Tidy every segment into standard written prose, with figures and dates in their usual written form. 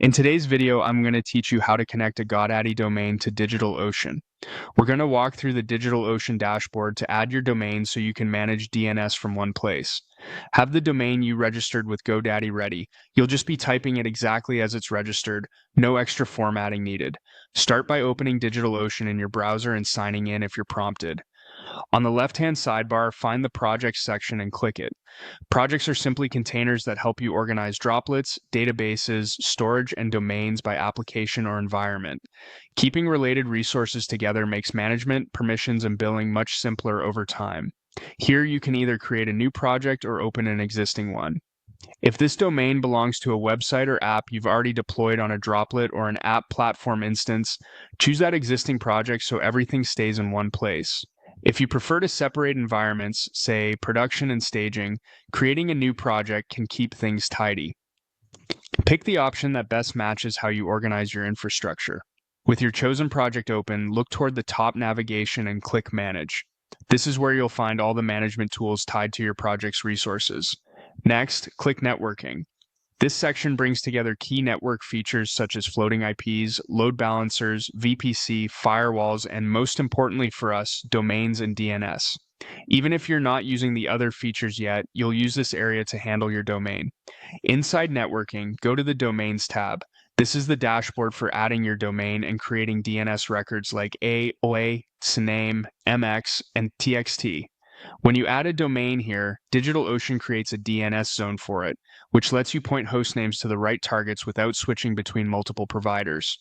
In today's video, I'm going to teach you how to connect a Godaddy domain to DigitalOcean. We're going to walk through the DigitalOcean dashboard to add your domain so you can manage DNS from one place. Have the domain you registered with Godaddy ready. You'll just be typing it exactly as it's registered, no extra formatting needed. Start by opening DigitalOcean in your browser and signing in if you're prompted. On the left-hand sidebar, find the Projects section and click it. Projects are simply containers that help you organize droplets, databases, storage, and domains by application or environment. Keeping related resources together makes management, permissions, and billing much simpler over time. Here you can either create a new project or open an existing one. If this domain belongs to a website or app you've already deployed on a droplet or an app platform instance, choose that existing project so everything stays in one place. If you prefer to separate environments, say production and staging, creating a new project can keep things tidy. Pick the option that best matches how you organize your infrastructure. With your chosen project open, look toward the top navigation and click Manage. This is where you'll find all the management tools tied to your project's resources. Next, click Networking. This section brings together key network features such as floating IPs, load balancers, VPC, firewalls, and most importantly for us, domains and DNS. Even if you're not using the other features yet, you'll use this area to handle your domain. Inside networking, go to the Domains tab. This is the dashboard for adding your domain and creating DNS records like OA, CNAME, MX, and TXT. When you add a domain here, DigitalOcean creates a DNS zone for it, which lets you point host names to the right targets without switching between multiple providers.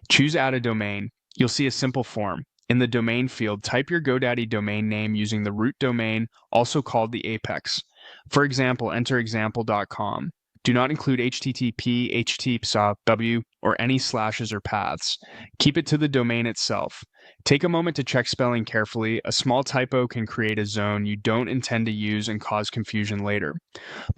Choose Add a Domain. You'll see a simple form. In the domain field, type your Godaddy domain name using the root domain, also called the apex. For example, enter example.com. Do not include HTTP, HTTP, or any slashes or paths. Keep it to the domain itself. Take a moment to check spelling carefully. A small typo can create a zone you don't intend to use and cause confusion later.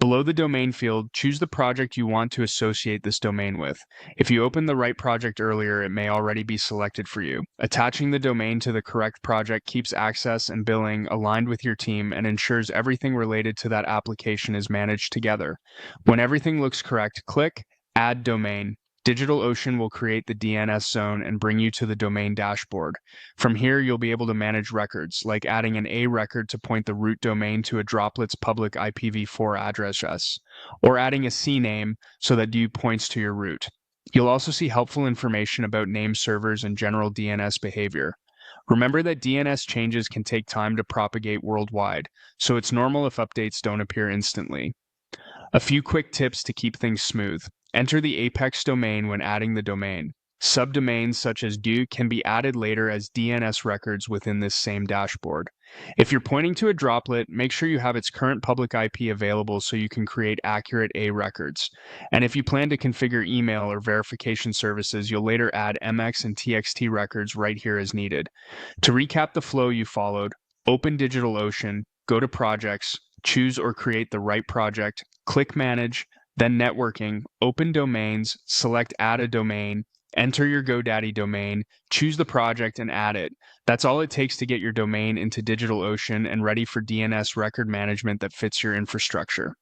Below the domain field, choose the project you want to associate this domain with. If you opened the right project earlier, it may already be selected for you. Attaching the domain to the correct project keeps access and billing aligned with your team and ensures everything related to that application is managed together. When everything looks correct, click Add Domain. DigitalOcean will create the DNS zone and bring you to the domain dashboard. From here, you'll be able to manage records, like adding an A record to point the root domain to a droplet's public IPv4 address, or adding a CNAME so that D points to your root. You'll also see helpful information about name servers and general DNS behavior. Remember that DNS changes can take time to propagate worldwide, so it's normal if updates don't appear instantly. A few quick tips to keep things smooth. Enter the apex domain when adding the domain. Subdomains such as do can be added later as DNS records within this same dashboard. If you're pointing to a droplet, make sure you have its current public IP available so you can create accurate A records. And if you plan to configure email or verification services, you'll later add MX and TXT records right here as needed. To recap the flow you followed, open DigitalOcean, go to Projects, choose or create the right project, click Manage, then Networking, open Domains, select Add a Domain, enter your Godaddy domain, choose the project, and add it. That's all it takes to get your domain into DigitalOcean and ready for DNS record management that fits your infrastructure.